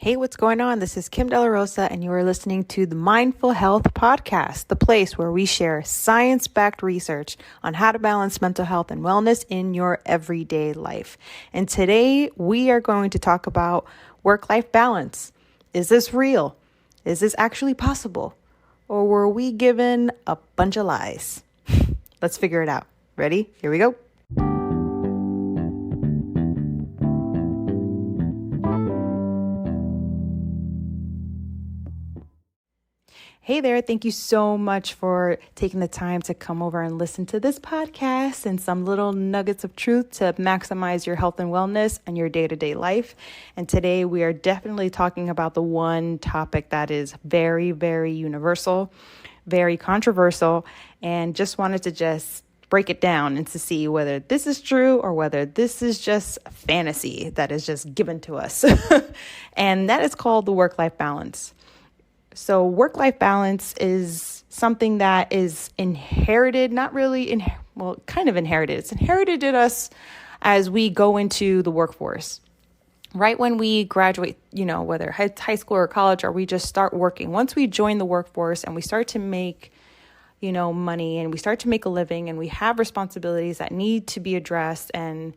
Hey, what's going on? This is Kim De La Rosa, and you are listening to the Mindful Health Podcast, the place where we share science-backed research on how to balance mental health and wellness in your everyday life. And today we are going to talk about work-life balance. Is this real? Is this actually possible? Or were we given a bunch of lies? Let's figure it out. Ready? Here we go. Hey there, thank you so much for taking the time to come over and listen to this podcast and some little nuggets of truth to maximize your health and wellness and your day-to-day life. And today we are definitely talking about the one topic that is very, very universal, very controversial, and just wanted to break it down and to see whether this is true or whether this is just fantasy that is just given to us. And that is called the work-life balance. So work-life balance is something that is inherited, kind of inherited. It's inherited in us as we go into the workforce. Right when we graduate, whether high school or college, or we just start working. Once we join the workforce and we start to make, money and we start to make a living and we have responsibilities that need to be addressed, and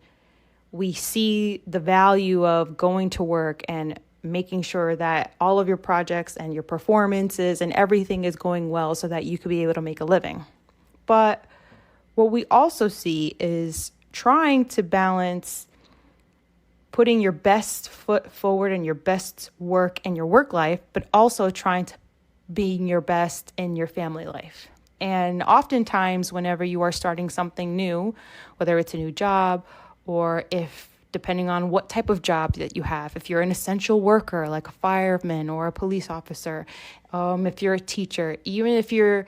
we see the value of going to work and making sure that all of your projects and your performances and everything is going well so that you could be able to make a living. But what we also see is trying to balance putting your best foot forward in your best work and your work life, but also trying to being your best in your family life. And oftentimes, whenever you are starting something new, whether it's a new job or depending on what type of job that you have. If you're an essential worker, like a fireman or a police officer, if you're a teacher, even if you're,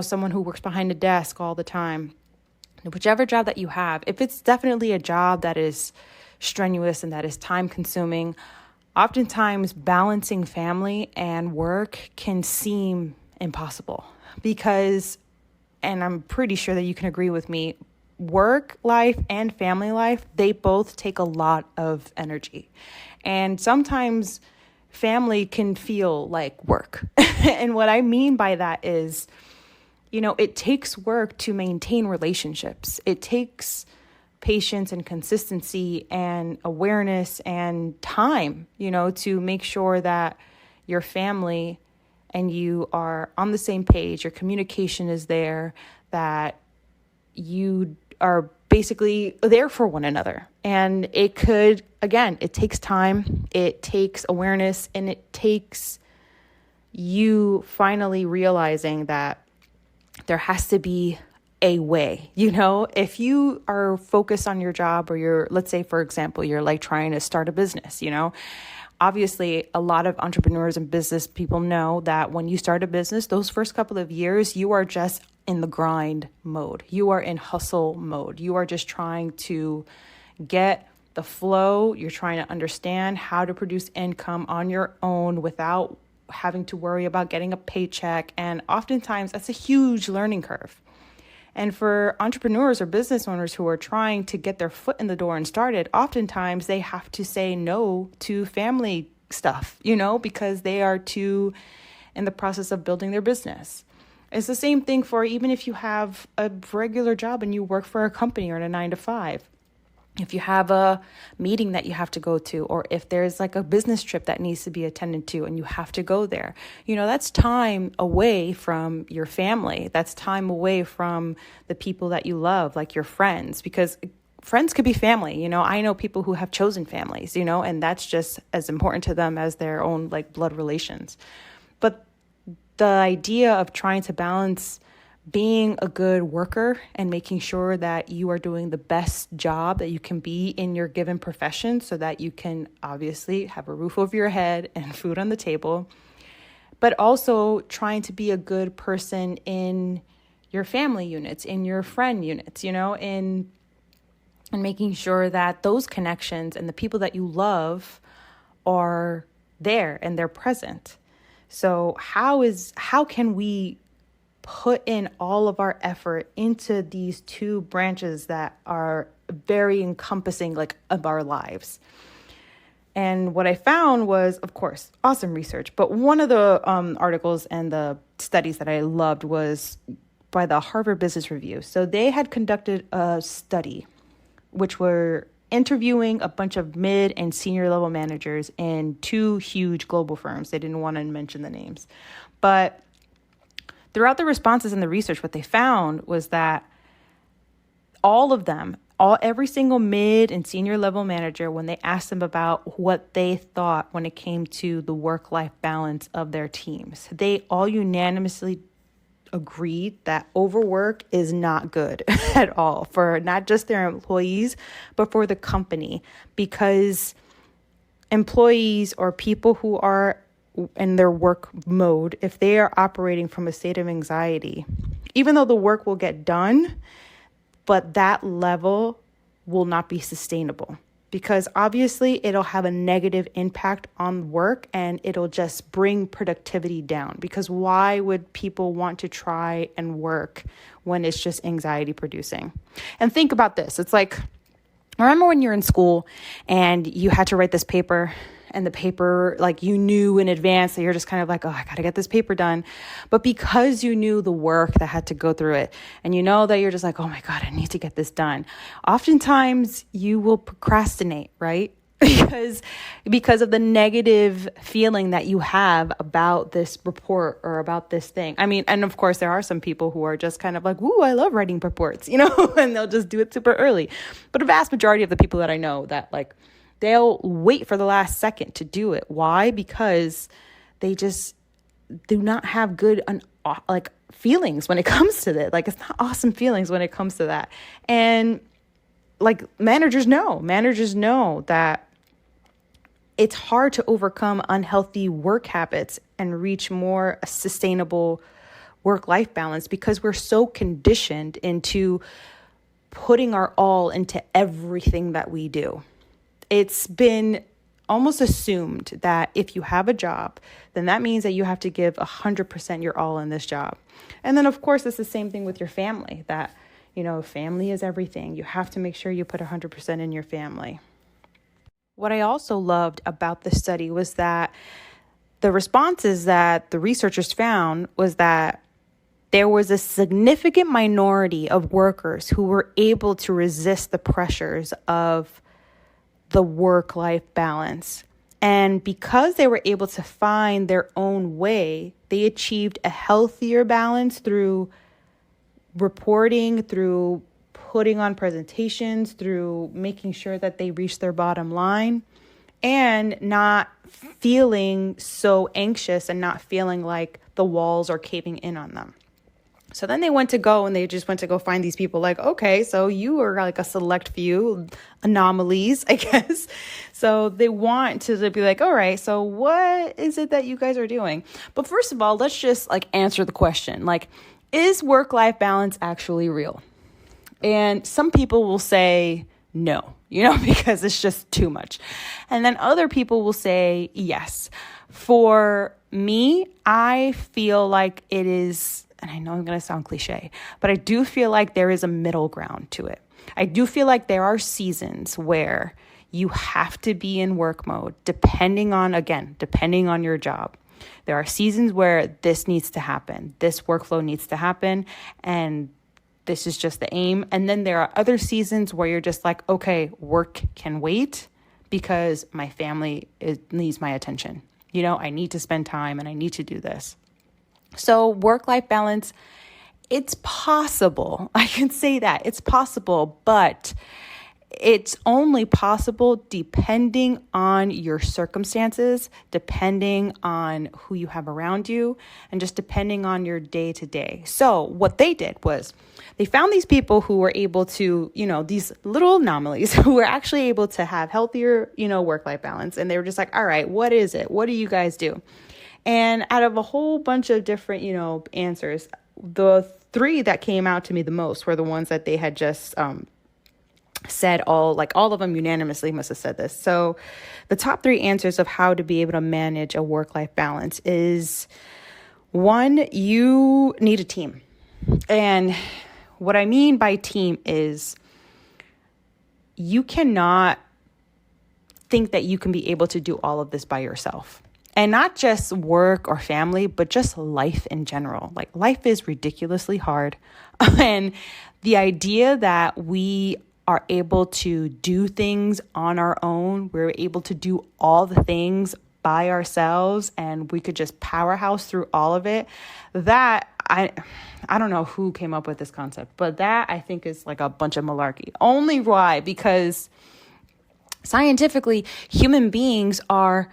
someone who works behind a desk all the time, whichever job that you have, if it's definitely a job that is strenuous and that is time consuming, oftentimes balancing family and work can seem impossible because, and I'm pretty sure that you can agree with me, work life and family life, they both take a lot of energy. And sometimes family can feel like work. And what I mean by that is, it takes work to maintain relationships. It takes patience and consistency and awareness and time, to make sure that your family and you are on the same page, your communication is there, that you are basically there for one another. And it takes time, it takes awareness, and it takes you finally realizing that there has to be a way. If you are focused on your job, or let's say, for example, you're like trying to start a business, obviously, a lot of entrepreneurs and business people know that when you start a business, those first couple of years, you are just in the grind mode. You are in hustle mode. You are just trying to get the flow. You're trying to understand how to produce income on your own without having to worry about getting a paycheck. And oftentimes, that's a huge learning curve. And for entrepreneurs or business owners who are trying to get their foot in the door and started, oftentimes they have to say no to family stuff, because they are too in the process of building their business. It's the same thing for even if you have a regular job and you work for a company or in a 9-to-5. If you have a meeting that you have to go to, or if there's like a business trip that needs to be attended to and you have to go there, that's time away from your family. That's time away from the people that you love, like your friends, because friends could be family. I know people who have chosen families, and that's just as important to them as their own like blood relations. But the idea of trying to balance being a good worker and making sure that you are doing the best job that you can be in your given profession so that you can obviously have a roof over your head and food on the table, but also trying to be a good person in your family units, in your friend units, and making sure that those connections and the people that you love are there and they're present. So how can we put in all of our effort into these two branches that are very encompassing of our lives? And what I found was, of course, awesome research. But one of the articles and the studies that I loved was by the Harvard Business Review. So they had conducted a study, which were interviewing a bunch of mid and senior level managers in two huge global firms. They didn't want to mention the names. But throughout the responses and the research, what they found was that all of them, every single mid and senior level manager, when they asked them about what they thought when it came to the work-life balance of their teams, they all unanimously agreed that overwork is not good at all for not just their employees, but for the company, because employees or people who are in their work mode, if they are operating from a state of anxiety, even though the work will get done, but that level will not be sustainable, because obviously it'll have a negative impact on work and it'll just bring productivity down. Because why would people want to try and work when it's just anxiety producing? And think about this. It's like, remember when you're in school and you had to write this paper, and the paper, like, you knew in advance that you're just kind of like, oh, I got to get this paper done. But because you knew the work that had to go through it, and you know that you're just like, oh my God, I need to get this done. Oftentimes you will procrastinate, right? because of the negative feeling that you have about this report or about this thing. I mean, and of course there are some people who are just kind of like, ooh, I love writing reports, and they'll just do it super early. But a vast majority of the people that I know that, like, they'll wait for the last second to do it. Why? Because they just do not have good feelings when it comes to that. Like, it's not awesome feelings when it comes to that. And like, managers know that it's hard to overcome unhealthy work habits and reach more sustainable work-life balance, because we're so conditioned into putting our all into everything that we do. It's been almost assumed that if you have a job, then that means that you have to give 100% your all in this job. And then, of course, it's the same thing with your family, that, family is everything. You have to make sure you put 100% in your family. What I also loved about the study was that the responses that the researchers found was that there was a significant minority of workers who were able to resist the pressures of the work-life balance. And because they were able to find their own way, they achieved a healthier balance through reporting, through putting on presentations, through making sure that they reach their bottom line, and not feeling so anxious and not feeling like the walls are caving in on them. So then they went to go find these people, like, okay, so you are like a select few anomalies, I guess. So they want to be like, all right, so what is it that you guys are doing? But first of all, let's just answer the question, is work-life balance actually real? And some people will say no, because it's just too much. And then other people will say yes. For me, I feel like it is, and I know I'm going to sound cliche, but I do feel like there is a middle ground to it. I do feel like there are seasons where you have to be in work mode, depending on your job. There are seasons where this needs to happen. This workflow needs to happen. And this is just the aim. And then there are other seasons where you're just like, okay, work can wait because my family needs my attention. I need to spend time and I need to do this. So work-life balance, it's possible. I can say that it's possible, but it's only possible depending on your circumstances, depending on who you have around you, and just depending on your day to day. So what they did was they found these people who were able to, these little anomalies who were actually able to have healthier, work-life balance. And they were just like, all right, what is it? What do you guys do? And out of a whole bunch of different, answers, the three that came out to me the most were the ones that they had just said all of them unanimously must have said this. So the top three answers of how to be able to manage a work-life balance is, one, you need a team. And what I mean by team is you cannot think that you can be able to do all of this by yourself. And not just work or family, but just life in general. Like, life is ridiculously hard. And the idea that we are able to do things on our own, we're able to do all the things by ourselves, and we could just powerhouse through all of it, that I don't know who came up with this concept, but that I think is like a bunch of malarkey. Only why? Because scientifically, human beings are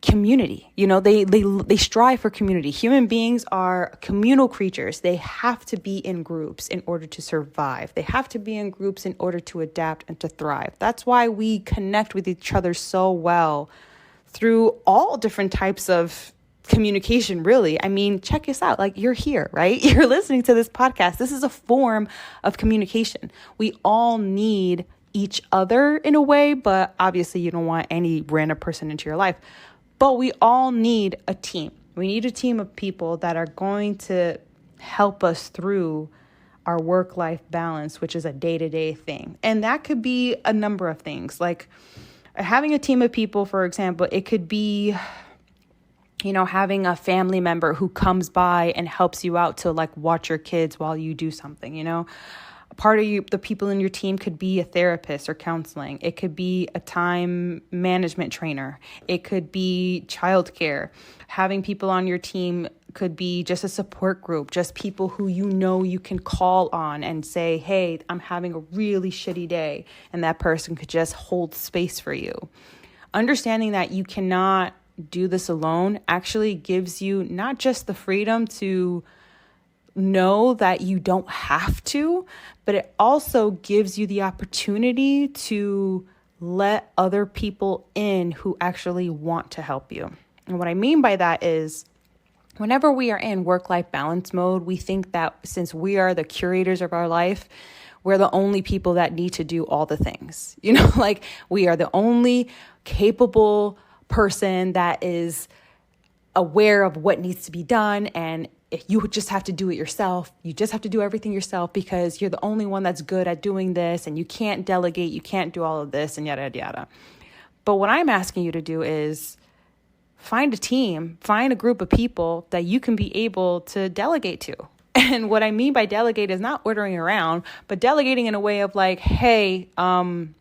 community. They strive for community. Human beings are communal creatures. They have to be in groups in order to survive. They have to be in groups in order to adapt and to thrive. That's why we connect with each other so well through all different types of communication, really. I mean, check this out. Like, you're here, right? You're listening to this podcast. This is a form of communication. We all need each other in a way, but obviously you don't want any random person into your life. But we all need a team. We need a team of people that are going to help us through our work-life balance, which is a day-to-day thing. And that could be a number of things. Like, having a team of people, for example, it could be, having a family member who comes by and helps you out to like watch your kids while you do something, Part of the people in your team could be a therapist or counseling. It could be a time management trainer. It could be childcare. Having people on your team could be just a support group, just people who you can call on and say, hey, I'm having a really shitty day. And that person could just hold space for you. Understanding that you cannot do this alone actually gives you not just the freedom to know that you don't have to, but it also gives you the opportunity to let other people in who actually want to help you. And what I mean by that is, whenever we are in work-life balance mode, we think that since we are the curators of our life, we're the only people that need to do all the things. Like, we are the only capable person that is aware of what needs to be done, and if you just have to do it yourself, you just have to do everything yourself because you're the only one that's good at doing this, and you can't delegate, you can't do all of this, and yada, yada, yada. But what I'm asking you to do is find a team, find a group of people that you can be able to delegate to. And what I mean by delegate is not ordering around, but delegating in a way of like, hey, I'm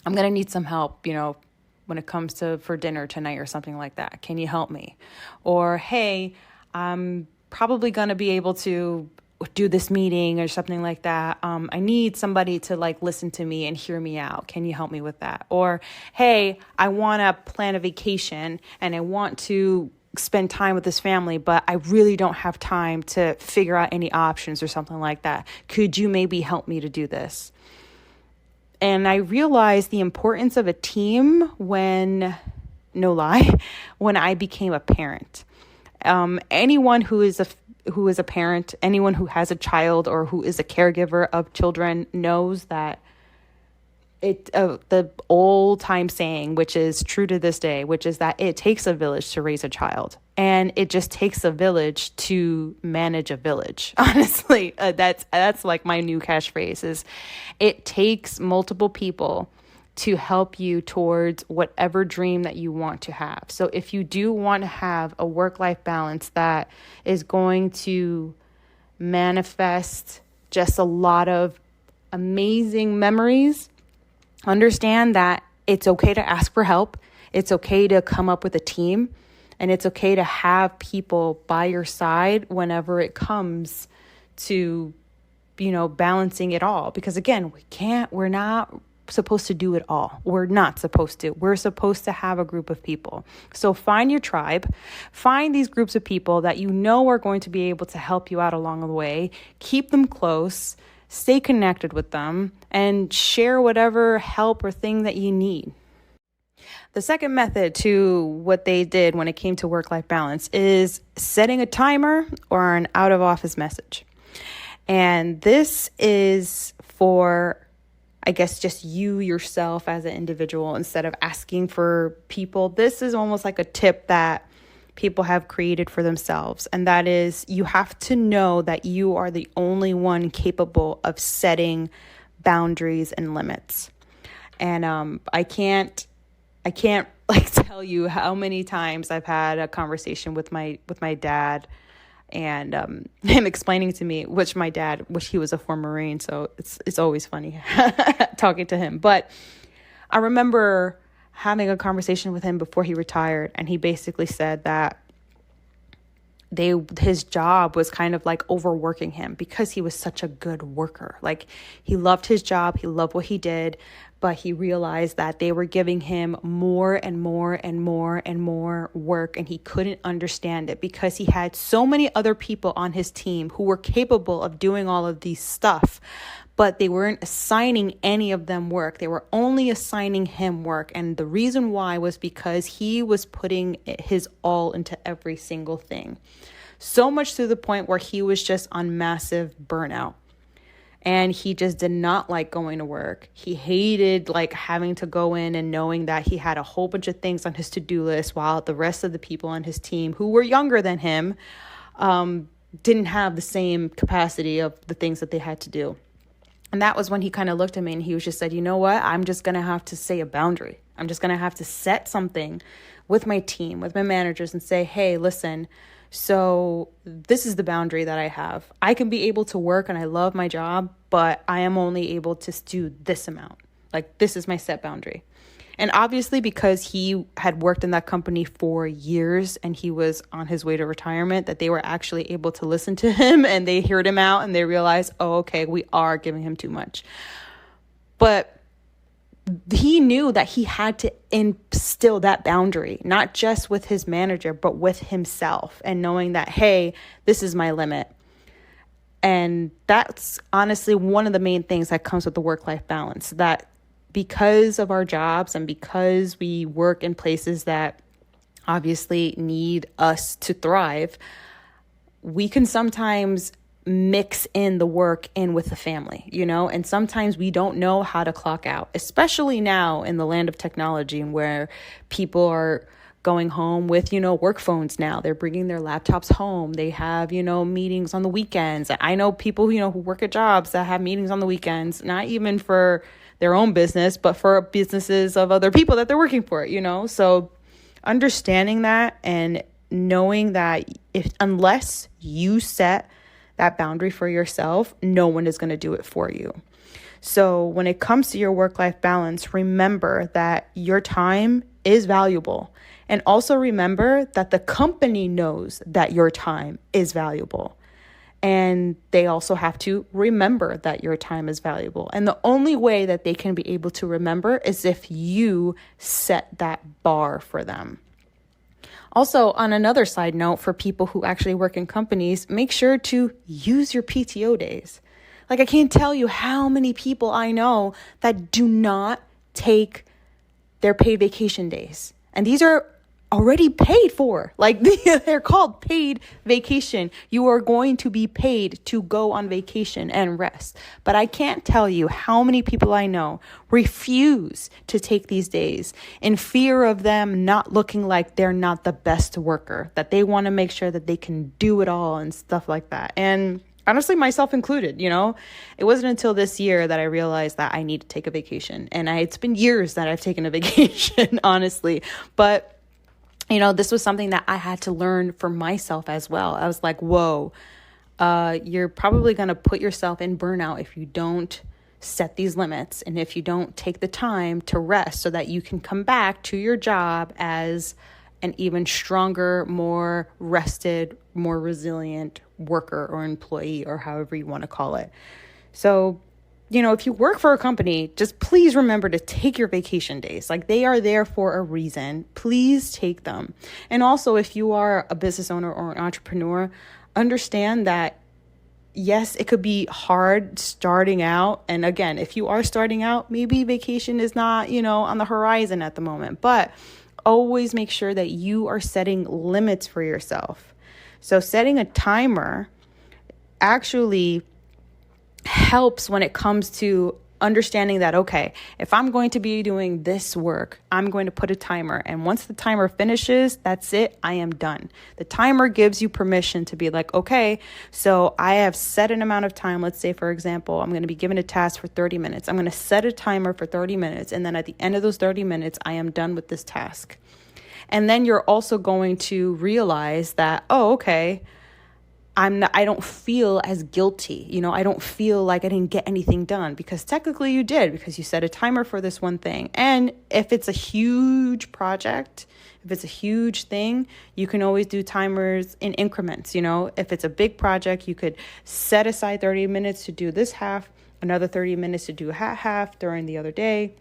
going to need some help, when it comes to for dinner tonight or something like that. Can you help me? Or, hey, I'm probably going to be able to do this meeting or something like that. I need somebody to like listen to me and hear me out. Can you help me with that? Or, hey, I want to plan a vacation and I want to spend time with this family, but I really don't have time to figure out any options or something like that. Could you maybe help me to do this? And I realized the importance of a team when I became a parent. Anyone who is a parent, anyone who has a child or who is a caregiver of children knows that the old time saying, which is true to this day, which is that it takes a village to raise a child, and it just takes a village to manage a village. Honestly, that's like my new catchphrase is it takes multiple people to help you towards whatever dream that you want to have. So if you do want to have a work-life balance that is going to manifest just a lot of amazing memories, understand that it's okay to ask for help. It's okay to come up with a team, and it's okay to have people by your side whenever it comes to, balancing it all. Because again, we're not supposed to do it all. We're not supposed to. We're supposed to have a group of people. So find your tribe, find these groups of people that are going to be able to help you out along the way, keep them close, stay connected with them, and share whatever help or thing that you need. The second method to what they did when it came to work-life balance is setting a timer or an out-of-office message. And this is for, I guess, just you yourself as an individual instead of asking for people. This is almost like a tip that people have created for themselves. And that is, you have to know that you are the only one capable of setting boundaries and limits. And I can't like tell you how many times I've had a conversation with my dad, and him explaining to me, which he was a former Marine, so it's always funny talking to him. But I remember having a conversation with him before he retired, and he basically said that his job was kind of like overworking him because he was such a good worker. Like, he loved his job, he loved what he did, but he realized that they were giving him more and more and more and more work, and he couldn't understand it because he had so many other people on his team who were capable of doing all of these stuff, but they weren't assigning any of them work. They were only assigning him work. And the reason why was because he was putting his all into every single thing. So much to the point where he was just on massive burnout. And he just did not like going to work. He hated like having to go in and knowing that he had a whole bunch of things on his to-do list while the rest of the people on his team who were younger than him didn't have the same capacity of the things that they had to do. And that was when he kind of looked at me and he was just said, you know what? I'm just going to have to say a boundary. I'm just going to have to set something with my team, with my managers, and say, hey, listen, so this is the boundary that I have. I can be able to work and I love my job, but I am only able to do this amount. Like, this is my set boundary. And obviously, because he had worked in that company for years and he was on his way to retirement, that they were actually able to listen to him and they heard him out and they realized, oh, okay, we are giving him too much. But he knew that he had to instill that boundary, not just with his manager, but with himself, and knowing that, hey, this is my limit. And that's honestly one of the main things that comes with the work-life balance, that because of our jobs and because we work in places that obviously need us to thrive, we can sometimes mix in the work in with the family, and sometimes we don't know how to clock out, especially now in the land of technology and where people are going home with, work phones now. They're bringing their laptops home. They have, meetings on the weekends. I know people, who work at jobs that have meetings on the weekends, not even for their own business, but for businesses of other people that they're working for, So understanding that and knowing that unless you set that boundary for yourself, no one is going to do it for you. So when it comes to your work-life balance, remember that your time is valuable. And also remember that the company knows that your time is valuable. And they also have to remember that your time is valuable. And the only way that they can be able to remember is if you set that bar for them. Also, on another side note, for people who actually work in companies, make sure to use your PTO days. Like, I can't tell you how many people I know that do not take their paid vacation days. And these are already paid for. Like, they're called paid vacation. You are going to be paid to go on vacation and rest. But I can't tell you how many people I know refuse to take these days in fear of them not looking like they're not the best worker, that they want to make sure that they can do it all and stuff like that. And honestly, myself included, it wasn't until this year that I realized that I need to take a vacation. And it's been years that I've taken a vacation, honestly. But this was something that I had to learn for myself as well. I was like, whoa, you're probably going to put yourself in burnout if you don't set these limits and if you don't take the time to rest so that you can come back to your job as an even stronger, more rested, more resilient worker or employee, or however you want to call it. So, if you work for a company, just please remember to take your vacation days. Like, they are there for a reason. Please take them. And also, if you are a business owner or an entrepreneur, understand that, yes, it could be hard starting out. And again, if you are starting out, maybe vacation is not, on the horizon at the moment. But always make sure that you are setting limits for yourself. So setting a timer actually helps when it comes to understanding that, okay, if I'm going to be doing this work, I'm going to put a timer. And once the timer finishes, that's it. I am done. The timer gives you permission to be like, okay, so I have set an amount of time. Let's say, for example, I'm going to be given a task for 30 minutes. I'm going to set a timer for 30 minutes. And then at the end of those 30 minutes, I am done with this task. And then you're also going to realize that, oh, okay, I don't feel as guilty. I don't feel like I didn't get anything done, because technically you did, because you set a timer for this one thing. And if it's a huge project, if it's a huge thing, you can always do timers in increments. If it's a big project, you could set aside 30 minutes to do this half, another 30 minutes to do half during the other day.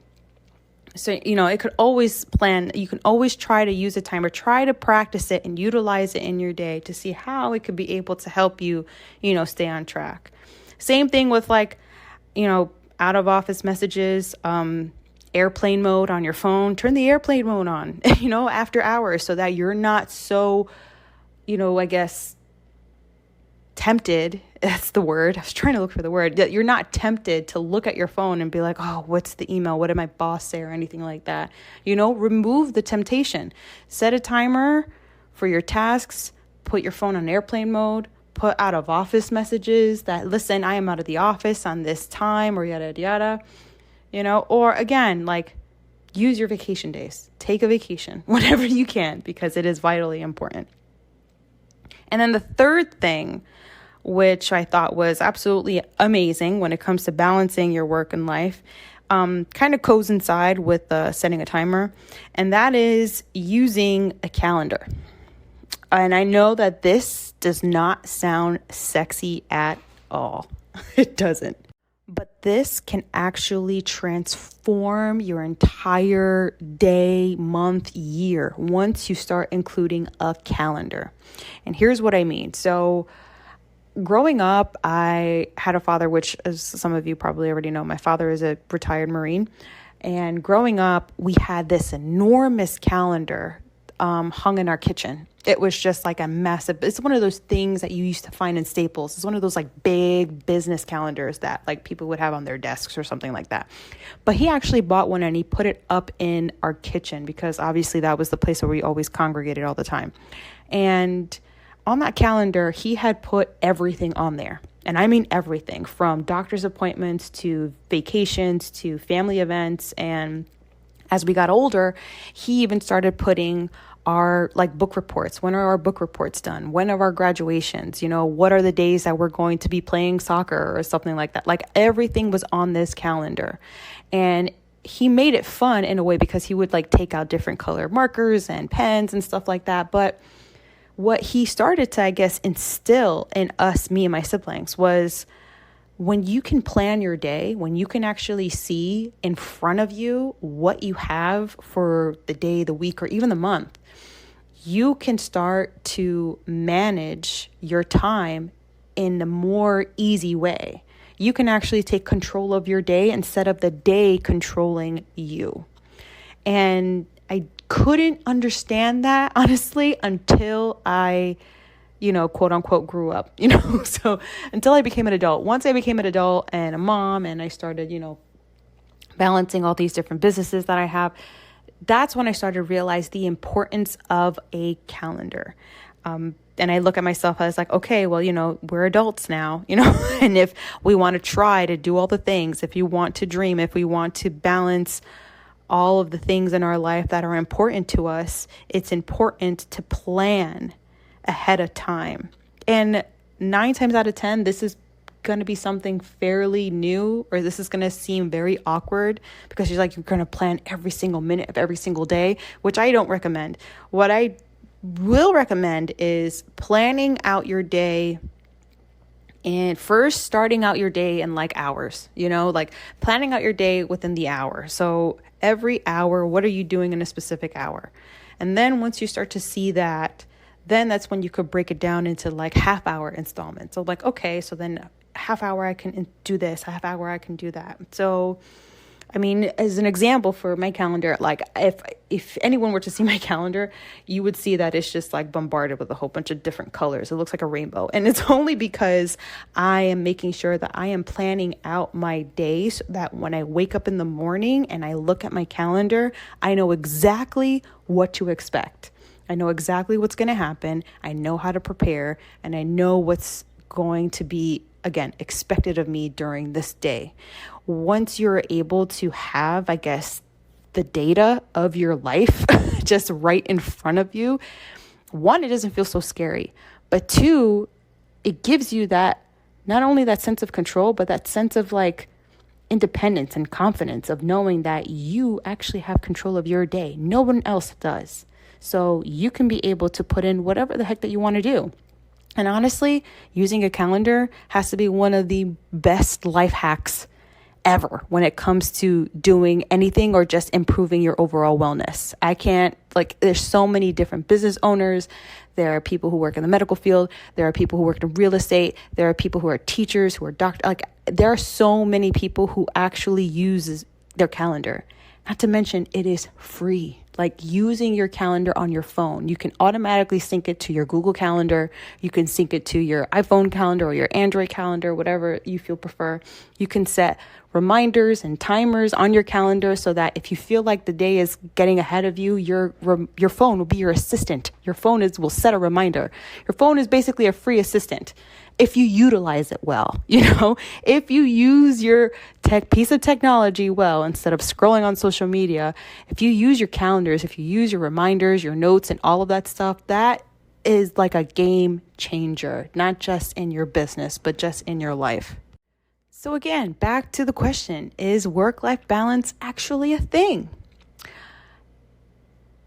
So, it could always plan. You can always try to use a timer, try to practice it and utilize it in your day to see how it could be able to help you, stay on track. Same thing with out of office messages, airplane mode on your phone. Turn the airplane mode on, after hours, so that you're not so, I guess, tempted. That's the word. I was trying to look for the word. That you're not tempted to look at your phone and be like, oh, what's the email? What did my boss say, or anything like that? Remove the temptation. Set a timer for your tasks. Put your phone on airplane mode. Put out of office messages that, listen, I am out of the office on this time, or yada, yada, or again, use your vacation days. Take a vacation, whatever you can, because it is vitally important. And then the third thing, which I thought was absolutely amazing when it comes to balancing your work and life, kind of coincide with setting a timer, and that is using a calendar. And I know that this does not sound sexy at all. It doesn't. But this can actually transform your entire day, month, year once you start including a calendar. And here's what I mean. So growing up, I had a father, which, as some of you probably already know, my father is a retired Marine. And growing up, we had this enormous calendar hung in our kitchen. It was just like a massive, it's one of those things that you used to find in Staples. It's one of those big business calendars that people would have on their desks or something like that. But he actually bought one and he put it up in our kitchen, because obviously that was the place where we always congregated all the time. And on that calendar, he had put everything on there. And I mean everything, from doctor's appointments to vacations to family events. And as we got older, he even started putting our book reports. When are our book reports done? When are our graduations? What are the days that we're going to be playing soccer or something like that? Everything was on this calendar. And he made it fun in a way, because he would take out different color markers and pens and stuff like that. But what he started to, I guess, instill in us, me and my siblings, was when you can plan your day, when you can actually see in front of you what you have for the day, the week, or even the month, you can start to manage your time in a more easy way. You can actually take control of your day instead of the day controlling you. And I couldn't understand that, honestly, until I quote unquote grew up, so until I became an adult. Once I became an adult and a mom, and I started, balancing all these different businesses that I have, that's when I started to realize the importance of a calendar. And I look at myself as okay, well, we're adults now, and if we want to try to do all the things, if you want to dream, if we want to balance all of the things in our life that are important to us, it's important to plan ahead of time. And 9 times out of 10, this is going to be something fairly new, or this is going to seem very awkward, because you're going to plan every single minute of every single day, which I don't recommend. What I will recommend is planning out your day, and first starting out your day in hours, planning out your day within the hour. So every hour, what are you doing in a specific hour? And then once you start to see that, then that's when you could break it down into half hour installments. So okay, so then half hour I can do this, half hour I can do that. So I mean, as an example for my calendar, like if anyone were to see my calendar, you would see that it's just like bombarded with a whole bunch of different colors. It looks like a rainbow. And it's only because I am making sure that I am planning out my day so that when I wake up in the morning and I look at my calendar, I know exactly what to expect. I know exactly what's going to happen. I know how to prepare, and I know what's going to be, again, expected of me during this day. Once you're able to have, I guess, the data of your life just right in front of you, one, it doesn't feel so scary, but two, it gives you that, not only that sense of control, but that sense of like independence and confidence of knowing that you actually have control of your day. No one else does. So you can be able to put in whatever the heck that you want to do. And honestly, using a calendar has to be one of the best life hacks ever when it comes to doing anything or just improving your overall wellness. There's so many different business owners. There are people who work in the medical field. There are people who work in real estate. There are people who are teachers, who are doctors. There are so many people who actually use their calendar. Not to mention, it is free. Like using your calendar on your phone, you can automatically sync it to your Google Calendar. You can sync it to your iPhone calendar or your Android calendar, whatever you feel prefer. You can set reminders and timers on your calendar so that if you feel like the day is getting ahead of you, your phone will be your assistant. Your phone will set a reminder. Your phone is basically a free assistant if you utilize it well. If you use your piece of technology well, instead of scrolling on social media, if you use your calendars, if you use your reminders, your notes, and all of that stuff, that is like a game changer, not just in your business, but just in your life. So again, back to the question, is work-life balance actually a thing?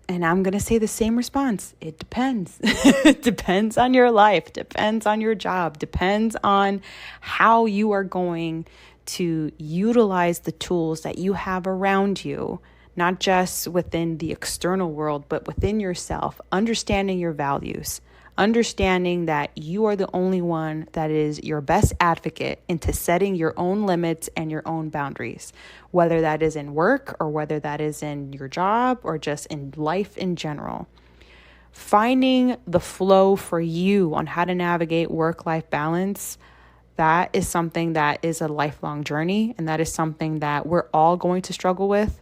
And I'm going to say the same response. It depends. It depends on your life, depends on your job, depends on how you are going to utilize the tools that you have around you, not just within the external world, but within yourself, understanding your values. Understanding that you are the only one that is your best advocate into setting your own limits and your own boundaries, whether that is in work or whether that is in your job or just in life in general. Finding the flow for you on how to navigate work-life balance, that is something that is a lifelong journey, and that is something that we're all going to struggle with.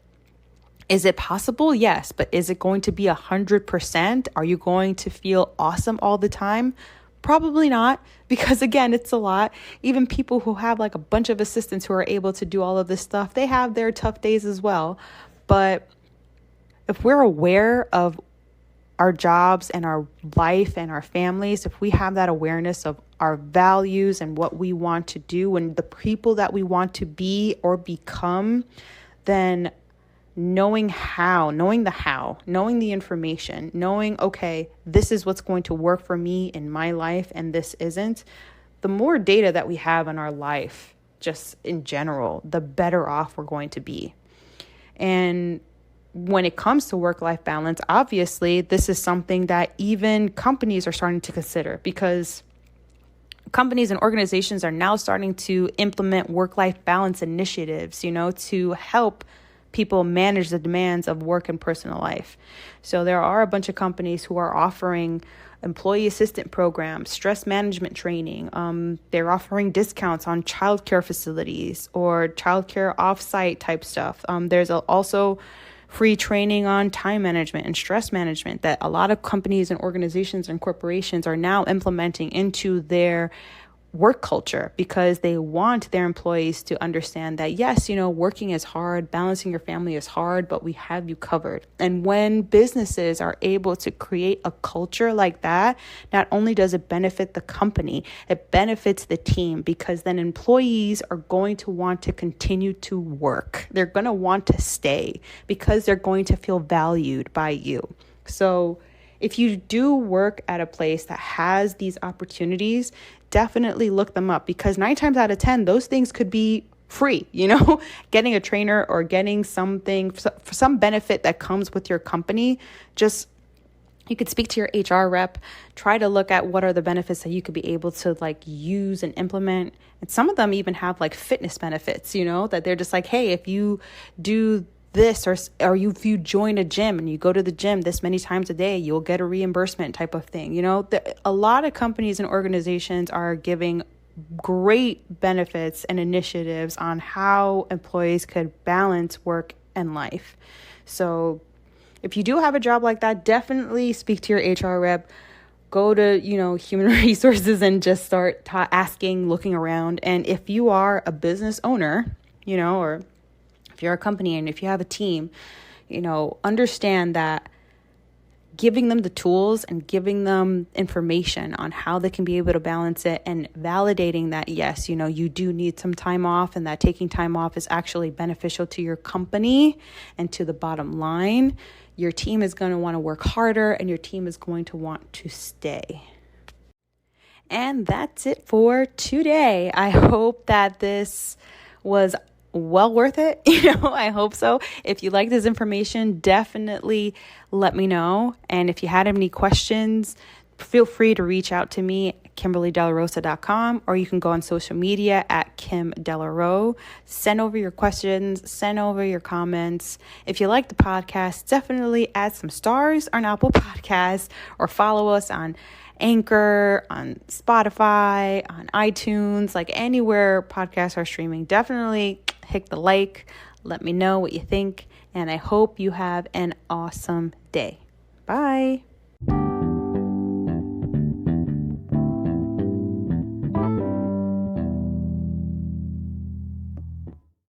Is it possible? Yes. But is it going to be 100%? Are you going to feel awesome all the time? Probably not, because again, it's a lot. Even people who have like a bunch of assistants who are able to do all of this stuff, they have their tough days as well. But if we're aware of our jobs and our life and our families, if we have that awareness of our values and what we want to do and the people that we want to be or become, then knowing the information, knowing, okay, this is what's going to work for me in my life and this isn't, the more data that we have in our life, just in general, the better off we're going to be. And when it comes to work-life balance, obviously, this is something that even companies are starting to consider, because companies and organizations are now starting to implement work-life balance initiatives, to help people manage the demands of work and personal life. So there are a bunch of companies who are offering employee assistant programs, stress management training. They're offering discounts on childcare facilities or childcare offsite type stuff. There's also free training on time management and stress management that a lot of companies and organizations and corporations are now implementing into their work culture, because they want their employees to understand that, yes, working is hard, balancing your family is hard, but we have you covered. And when businesses are able to create a culture like that, not only does it benefit the company, it benefits the team, because then employees are going to want to continue to work. They're going to want to stay because they're going to feel valued by you. So if you do work at a place that has these opportunities, definitely look them up, because 9 times out of 10, those things could be free, getting a trainer or getting something, some benefit that comes with your company. Just You could speak to your HR rep, try to look at what are the benefits that you could be able to like use and implement. And some of them even have like fitness benefits, that they're just like, hey, if you do this or if you join a gym and you go to the gym this many times a day, you'll get a reimbursement type of thing. A lot of companies and organizations are giving great benefits and initiatives on how employees could balance work and life. So if you do have a job like that, definitely speak to your HR rep. Go to, human resources and just start asking, looking around. And if you are a business owner, or if you're a company and if you have a team, understand that giving them the tools and giving them information on how they can be able to balance it and validating that, yes, you do need some time off and that taking time off is actually beneficial to your company and to the bottom line. Your team is going to want to work harder and your team is going to want to stay. And that's it for today. I hope that this was well worth it. I hope so. If you like this information, definitely let me know. And if you had any questions, feel free to reach out to me at KimberlyDelaRosa.com, or you can go on social media at Kim Delaro. Send over your questions, send over your comments. If you like the podcast, definitely add some stars on Apple Podcasts or follow us on Anchor, on Spotify, on iTunes, like anywhere podcasts are streaming. Definitely hit the like, let me know what you think, and I hope you have an awesome day. Bye.